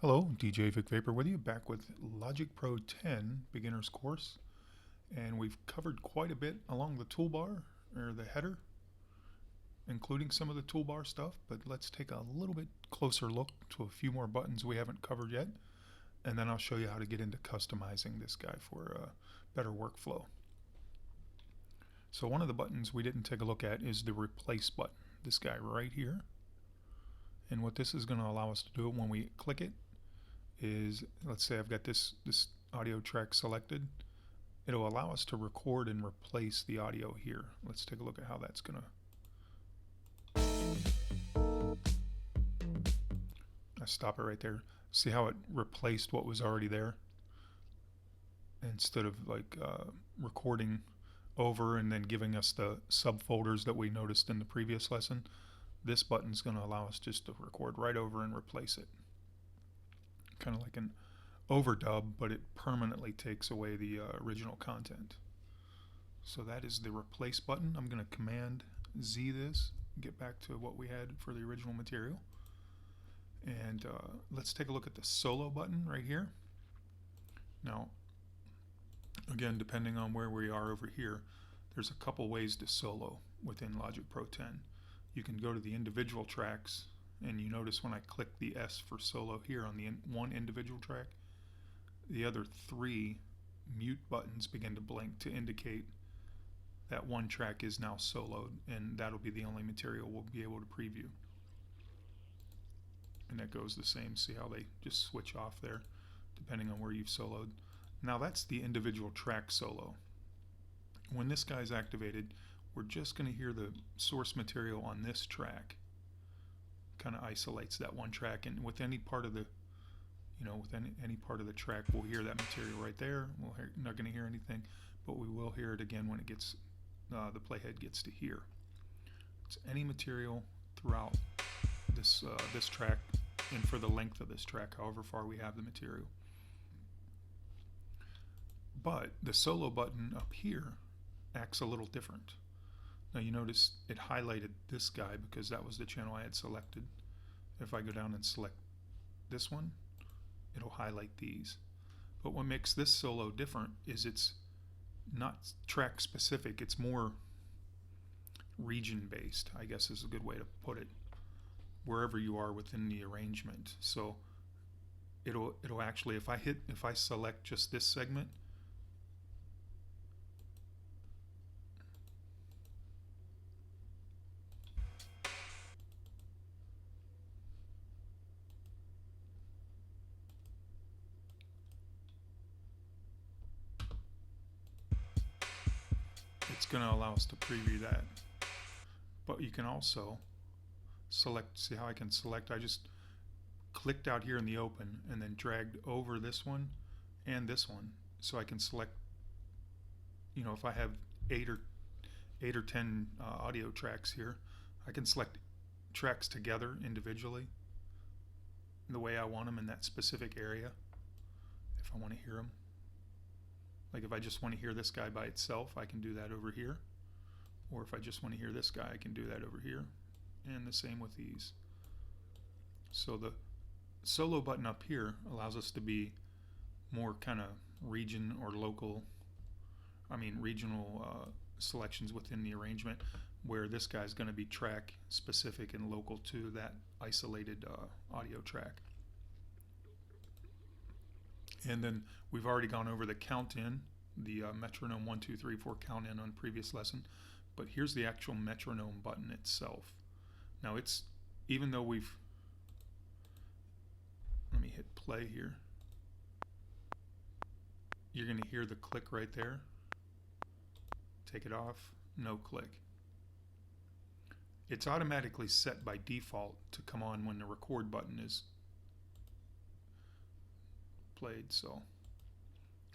Hello, djvicvapor with you, back with Logic Pro 10 Beginner's Course. And we've covered quite a bit along the toolbar, or the header, including some of the toolbar stuff, but let's take a little bit closer look to a few more buttons we haven't covered yet, and then I'll show you how to get into customizing this guy for a better workflow. So one of the buttons we didn't take a look at is the replace button, this guy right here. And what this is going to allow us to do when we click it is, let's say I've got this audio track selected, it'll allow us to record and replace the audio here. Let's take a look at how that's going to... I stop it right there. See how it replaced what was already there? Instead of like recording over and then giving us the subfolders that we noticed in the previous lesson, this button's going to allow us just to record right over and replace it. Kind of like an overdub, but it permanently takes away the original content. So that is the replace button. I'm going to Command Z this, get back to what we had for the original material. And let's take a look at the solo button right here. Now, again, depending on where we are over here, there's a couple ways to solo within Logic Pro 10. You can go to the individual tracks, and you notice when I click the S for solo here on the one individual track, the other three mute buttons begin to blink to indicate that one track is now soloed, and that'll be the only material we'll be able to preview. And that goes the same. See how they just switch off there depending on where you've soloed. Now that's the individual track solo. When this guy's activated, we're just going to hear the source material on this track. Kind of isolates that one track, and with any part of the, with any part of the track, we'll hear that material right there. We're not going to hear anything, but we will hear it again when it gets, the playhead gets to here. It's any material throughout this this track, and for the length of this track, however far we have the material. But the solo button up here acts a little different. Now you notice it highlighted this guy because that was the channel I had selected. If I go down and select this one, it'll highlight these. But what makes this solo different is it's not track specific, it's more region based, I guess is a good way to put it, wherever you are within the arrangement. So it'll actually, if I select just this segment, it's going to allow us to preview that. But you can also select, see how I can select, I just clicked out here in the open and then dragged over this one and this one, so I can select, if I have 8 or 10 audio tracks here, I can select tracks together individually the way I want them in that specific area if I want to hear them. Like if I just want to hear this guy by itself, I can do that over here. Or if I just want to hear this guy, I can do that over here. And the same with these. So the solo button up here allows us to be more kind of region or local, regional selections within the arrangement, where this guy's going to be track specific and local to that isolated audio track. And then we've already gone over the count in, the metronome 1, 2, 3, 4 count in on previous lesson. But here's the actual metronome button itself. Now it's, even though let me hit play here. You're going to hear the click right there. Take it off, no click. It's automatically set by default to come on when the record button is played, so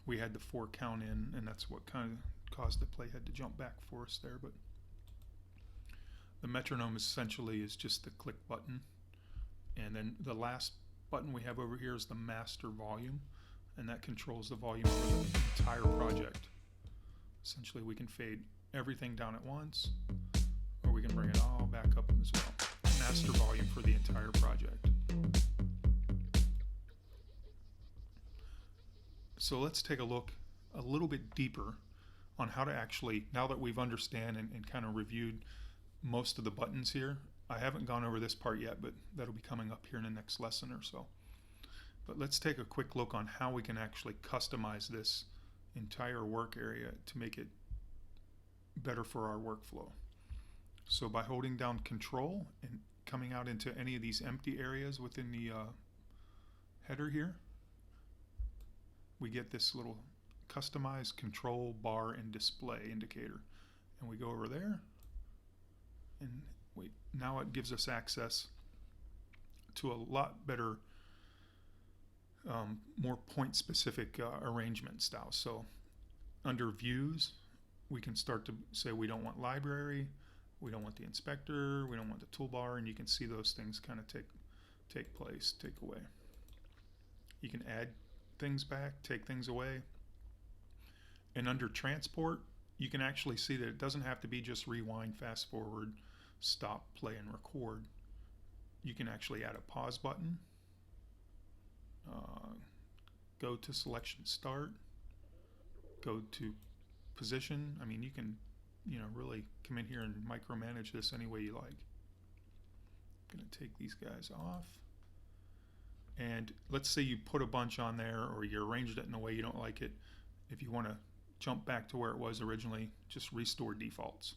we had the 4 count in, and that's what kind of caused the playhead to jump back for us there. But the metronome essentially is just the click button, and then the last button we have over here is the master volume, and that controls the volume over the entire project. Essentially we can fade everything down at once, or we can bring it all back up as well. Master volume for the entire project. So let's take a look a little bit deeper on how to actually, now that we've understand and kind of reviewed most of the buttons here. I haven't gone over this part yet, but that'll be coming up here in the next lesson or so. But let's take a quick look on how we can actually customize this entire work area to make it better for our workflow. So by holding down Control and coming out into any of these empty areas within the header here, we get this little Customize Control Bar and Display indicator. And we go over there, and now it gives us access to a lot better, more point-specific arrangement style. So under Views, we can start to say we don't want Library, we don't want the Inspector, we don't want the Toolbar, and you can see those things kind of take place, take away. You can add things back, take things away. And under Transport, you can actually see that it doesn't have to be just rewind, fast forward, stop, play, and record. You can actually add a pause button, go to Selection Start, go to Position. I mean, you can, really come in here and micromanage this any way you like. I'm going to take these guys off. And let's say you put a bunch on there, or you arranged it in a way you don't like it. If you want to jump back to where it was originally, just restore defaults.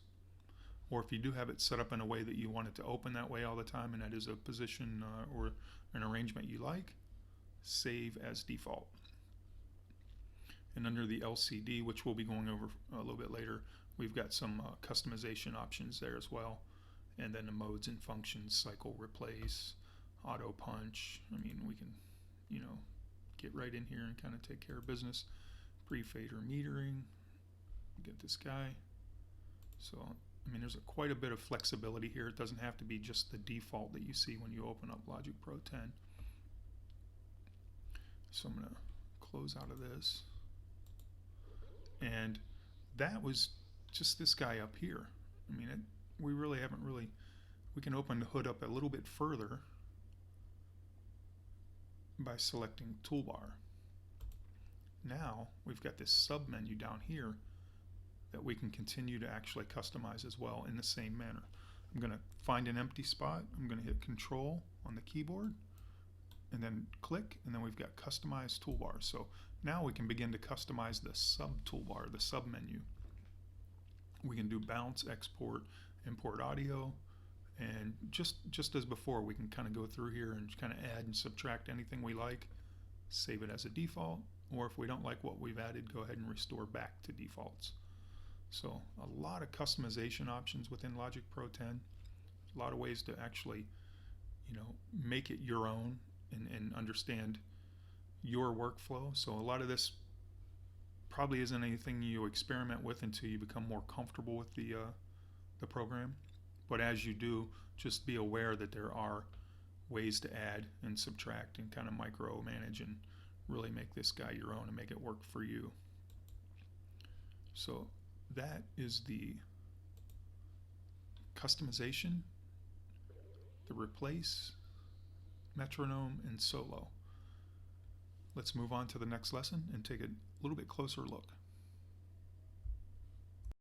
Or if you do have it set up in a way that you want it to open that way all the time, and that is a position or an arrangement you like, save as default. And under the LCD, which we'll be going over a little bit later, we've got some customization options there as well. And then the modes and functions, cycle, replace, auto punch. I mean, we can, get right in here and kind of take care of business. Pre-fader metering, get this guy. So, I mean, there's quite a bit of flexibility here. It doesn't have to be just the default that you see when you open up Logic Pro 10. So I'm going to close out of this. And that was just this guy up here. I mean, we really haven't we can open the hood up a little bit further by selecting Toolbar. Now we've got this sub menu down here that we can continue to actually customize as well in the same manner. I'm going to find an empty spot. I'm going to hit Control on the keyboard and then click, and then we've got Customize Toolbar. So now we can begin to customize the sub toolbar, the sub menu. We can do bounce, export, import audio, and just as before, we can kind of go through here and kind of add and subtract anything we like, save it as a default, or if we don't like what we've added, go ahead and restore back to defaults. So a lot of customization options within Logic Pro 10, a lot of ways to actually, make it your own and understand your workflow. So a lot of this probably isn't anything you experiment with until you become more comfortable with the program. But as you do, just be aware that there are ways to add and subtract and kind of micromanage and really make this guy your own and make it work for you. So that is the customization, the replace, metronome, and solo. Let's move on to the next lesson and take a little bit closer look.